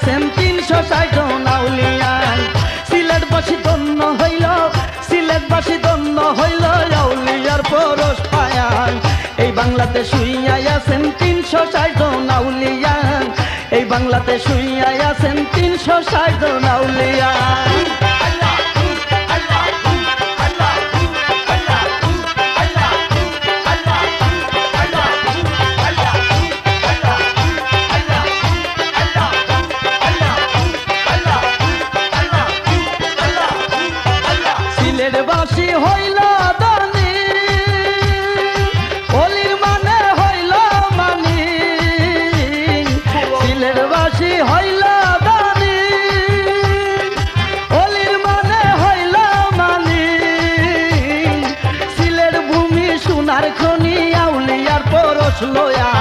আছেন 360 জন আউলিয়া। সিলেটবাসী ধন্য হইল, সিলেটবাসী ধন্য হইল আউলিয়ার পরশ পায়া। এই বাংলাতে শুইয়া আছেন 360 জন আউলিয়া, এই বাংলাতে শুইয়া আছেন 360 জন আউলিয়া। সিলেটবাসী হইল দানি, অলির মানে হইল মানি। সিলেটবাসী হইল দানি, অলির মানে হইল মানি। সিলেট ভূমি সোনার খনি আউলিয়ার পরশ লয়া।